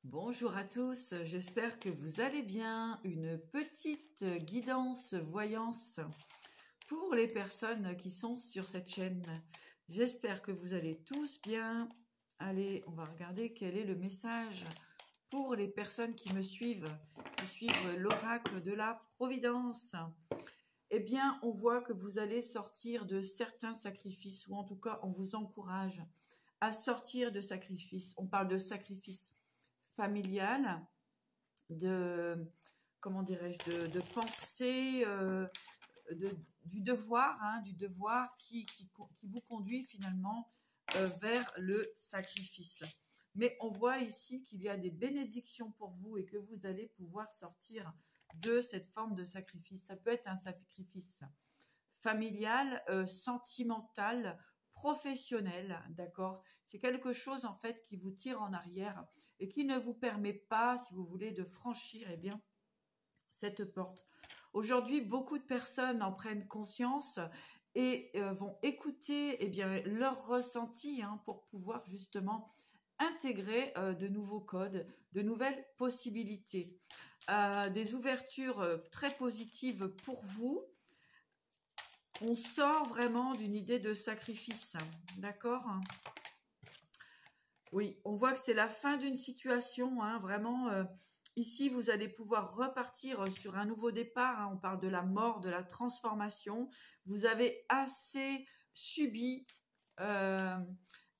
Bonjour à tous, j'espère que vous allez bien. Une petite guidance voyance pour les personnes qui sont sur cette chaîne. J'espère que vous allez tous bien. Allez, on va regarder quel est le message pour les personnes qui me suivent, qui suivent l'oracle de la Providence. Eh bien, on voit que vous allez sortir de certains sacrifices, ou en tout cas, on vous encourage à sortir de sacrifices. On parle de sacrifices familial, comment dirais-je, de pensée, du devoir, du devoir qui vous conduit finalement vers le sacrifice. Mais on voit ici qu'il y a des bénédictions pour vous et que vous allez pouvoir sortir de cette forme de sacrifice. Ça peut être un sacrifice familial, sentimental, professionnel, d'accord? C'est quelque chose en fait qui vous tire en arrière et qui ne vous permet pas, si vous voulez, de franchir cette porte. Aujourd'hui, beaucoup de personnes en prennent conscience et vont écouter leur ressenti pour pouvoir justement intégrer de nouveaux codes, de nouvelles possibilités, des ouvertures très positives pour vous. On sort vraiment d'une idée de sacrifice, d'accord? Oui, on voit que c'est la fin d'une situation, vraiment. Ici, vous allez pouvoir repartir sur un nouveau départ. On parle de la mort, de la transformation. Vous avez assez subi,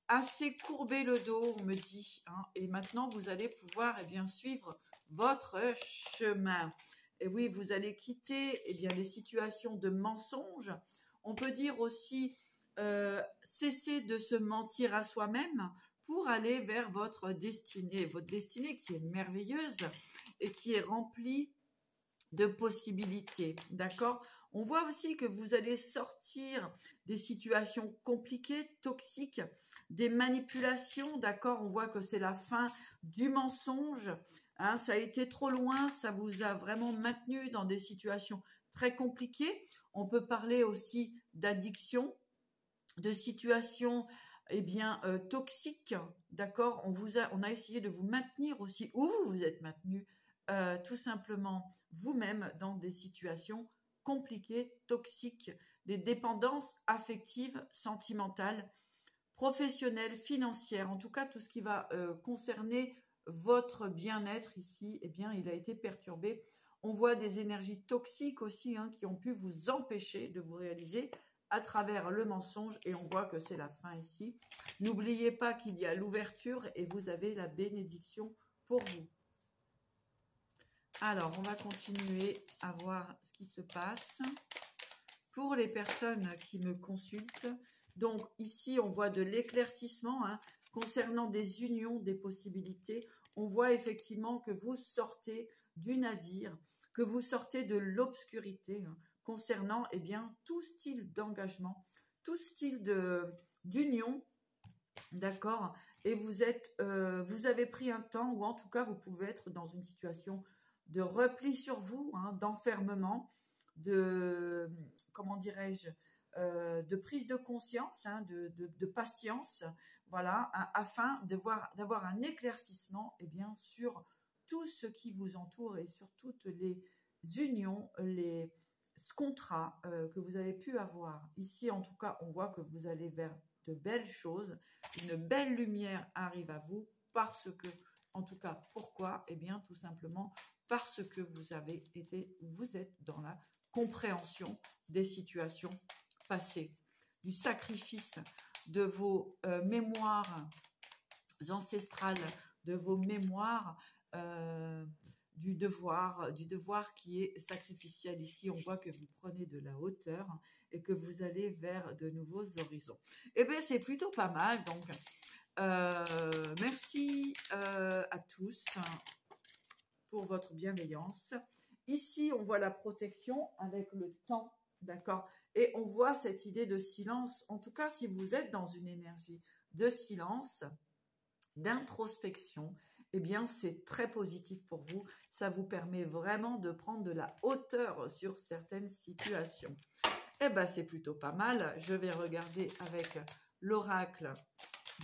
assez courbé le dos, on me dit. Et maintenant, vous allez pouvoir suivre votre chemin. Et oui, vous allez quitter les situations de mensonges. On peut dire aussi cesser de se mentir à soi-même pour aller vers votre destinée qui est merveilleuse et qui est remplie de possibilités, d'accord? On voit aussi que vous allez sortir des situations compliquées, toxiques, des manipulations, d'accord? On voit que c'est la fin du mensonge, ça a été trop loin, ça vous a vraiment maintenu dans des situations très compliquées. On peut parler aussi d'addiction, de situations toxiques, d'accord? On a essayé de vous maintenir aussi, ou vous vous êtes maintenu tout simplement vous-même dans des situations compliquées, toxiques, des dépendances affectives, sentimentales, professionnelles, financières, en tout cas tout ce qui va concerner votre bien-être ici, il a été perturbé. On voit des énergies toxiques aussi qui ont pu vous empêcher de vous réaliser à travers le mensonge et on voit que c'est la fin ici. N'oubliez pas qu'il y a l'ouverture et vous avez la bénédiction pour vous. Alors, on va continuer à voir ce qui se passe. Pour les personnes qui me consultent, donc ici, on voit de l'éclaircissement concernant des unions, des possibilités. On voit effectivement que vous sortez du nadir, que vous sortez de l'obscurité concernant tout style d'engagement, tout style d'union, d'accord? Et vous avez pris un temps, ou en tout cas, vous pouvez être dans une situation de repli sur vous, d'enfermement, de, comment dirais-je, de prise de conscience, de patience, voilà, afin d'avoir un éclaircissement sur tout ce qui vous entoure et sur toutes les unions, les contrats que vous avez pu avoir. Ici, en tout cas, on voit que vous allez vers de belles choses, une belle lumière arrive à vous parce que, en tout cas, pourquoi? Tout simplement parce que vous êtes dans la compréhension des situations passées, du sacrifice de vos mémoires ancestrales, de vos mémoires du devoir qui est sacrificiel. Ici, on voit que vous prenez de la hauteur et que vous allez vers de nouveaux horizons. C'est plutôt pas mal. Donc, merci à tous pour votre bienveillance. Ici, on voit la protection avec le temps, d'accord? Et on voit cette idée de silence. En tout cas, si vous êtes dans une énergie de silence, d'introspection, c'est très positif pour vous. Ça vous permet vraiment de prendre de la hauteur sur certaines situations. C'est plutôt pas mal. Je vais regarder avec l'oracle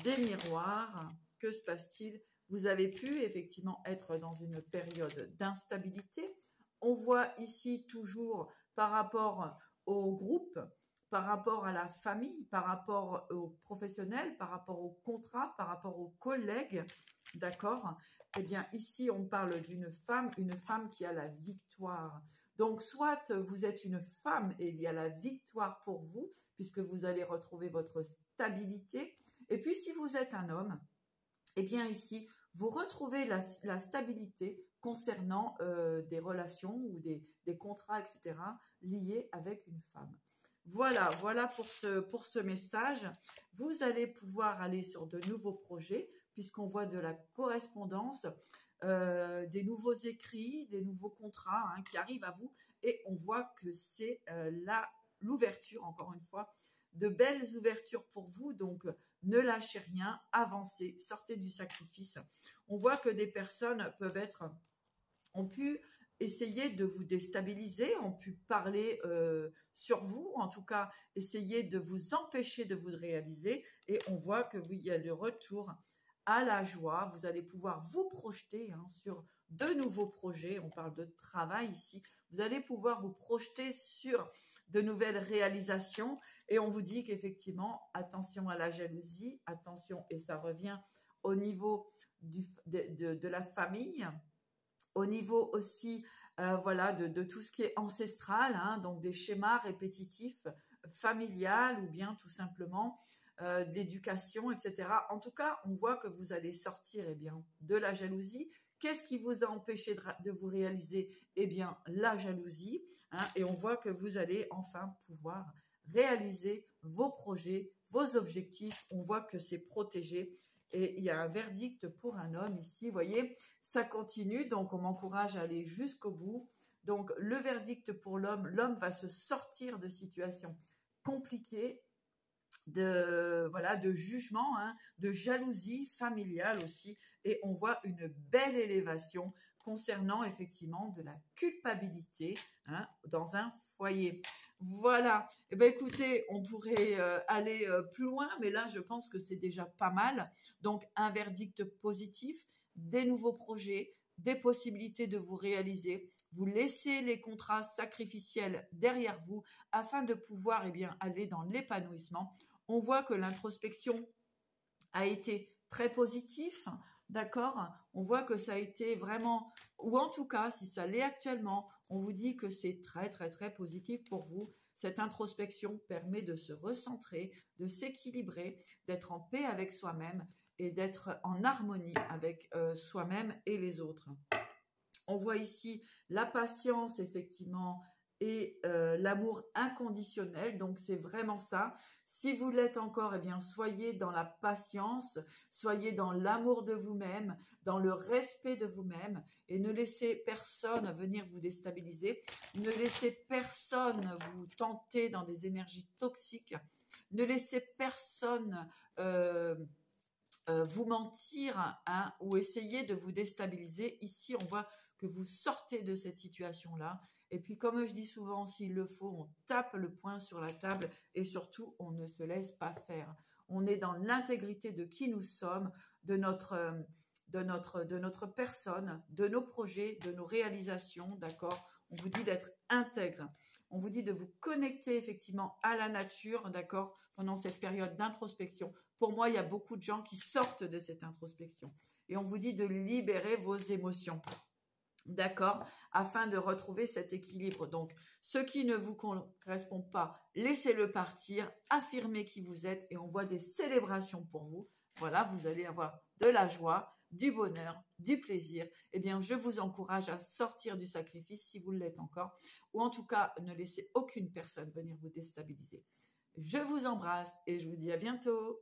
des miroirs. Que se passe-t-il? vous avez pu effectivement être dans une période d'instabilité. On voit ici toujours par rapport au groupe, par rapport à la famille, par rapport aux professionnels, par rapport au contrat, par rapport aux collègues, d'accord? Eh bien, ici, on parle d'une femme qui a la victoire. Donc, soit vous êtes une femme et il y a la victoire pour vous, puisque vous allez retrouver votre stabilité. Et puis, si vous êtes un homme, eh bien, ici, vous retrouvez la stabilité concernant des relations ou des contrats, etc., liés avec une femme. Voilà pour ce message. Vous allez pouvoir aller sur de nouveaux projets, puisqu'on voit de la correspondance, des nouveaux écrits, des nouveaux contrats qui arrivent à vous. Et on voit que c'est l'ouverture, encore une fois, de belles ouvertures pour vous. Donc, ne lâchez rien, avancez, sortez du sacrifice. On voit que des personnes ont pu essayer de vous déstabiliser, ont pu parler sur vous, en tout cas, essayer de vous empêcher de vous réaliser. Et on voit qu'il y a le retour à la joie. Vous allez pouvoir vous projeter sur de nouveaux projets. On parle de travail ici. Vous allez pouvoir vous projeter sur de nouvelles réalisations. Et on vous dit qu'effectivement, attention à la jalousie, attention, et ça revient au niveau de la famille, au niveau aussi voilà, de tout ce qui est ancestral, donc des schémas répétitifs, familial ou bien tout simplement d'éducation, etc. En tout cas, on voit que vous allez sortir de la jalousie. Qu'est-ce qui vous a empêché de vous réaliser? Eh bien, la jalousie. Et on voit que vous allez enfin pouvoir réaliser vos projets, vos objectifs. On voit que c'est protégé. Et il y a un verdict pour un homme ici. Vous voyez, ça continue. Donc, on m'encourage à aller jusqu'au bout. Donc, le verdict pour l'homme, l'homme va se sortir de situations compliquées, de jugement, de jalousie familiale aussi. Et on voit une belle élévation concernant effectivement de la culpabilité dans un foyer. Voilà. Eh bien, écoutez, on pourrait aller plus loin, mais là, je pense que c'est déjà pas mal. Donc, un verdict positif, des nouveaux projets, des possibilités de vous réaliser. Vous laissez les contrats sacrificiels derrière vous afin de pouvoir aller dans l'épanouissement. On voit que l'introspection a été très positive, d'accord? On voit que ça a été vraiment, ou en tout cas, si ça l'est actuellement, on vous dit que c'est très, très, très positif pour vous. Cette introspection permet de se recentrer, de s'équilibrer, d'être en paix avec soi-même et d'être en harmonie avec soi-même et les autres. On voit ici la patience, effectivement, et l'amour inconditionnel. Donc, c'est vraiment ça. Si vous l'êtes encore, soyez dans la patience, soyez dans l'amour de vous-même, dans le respect de vous-même et ne laissez personne venir vous déstabiliser. Ne laissez personne vous tenter dans des énergies toxiques. Ne laissez personne vous mentir ou essayer de vous déstabiliser. Ici, on voit que vous sortez de cette situation-là. Et puis, comme je dis souvent, s'il le faut, on tape le poing sur la table et surtout, on ne se laisse pas faire. On est dans l'intégrité de qui nous sommes, de notre personne, de nos projets, de nos réalisations, d'accord? On vous dit d'être intègre. On vous dit de vous connecter effectivement à la nature, d'accord? Pendant cette période d'introspection. Pour moi, il y a beaucoup de gens qui sortent de cette introspection. Et on vous dit de libérer vos émotions. D'accord? Afin de retrouver cet équilibre. Donc, ce qui ne vous correspond pas, laissez-le partir, affirmez qui vous êtes et on voit des célébrations pour vous. Voilà, vous allez avoir de la joie, du bonheur, du plaisir. Eh bien, je vous encourage à sortir du sacrifice si vous l'êtes encore ou en tout cas, ne laissez aucune personne venir vous déstabiliser. Je vous embrasse et je vous dis à bientôt.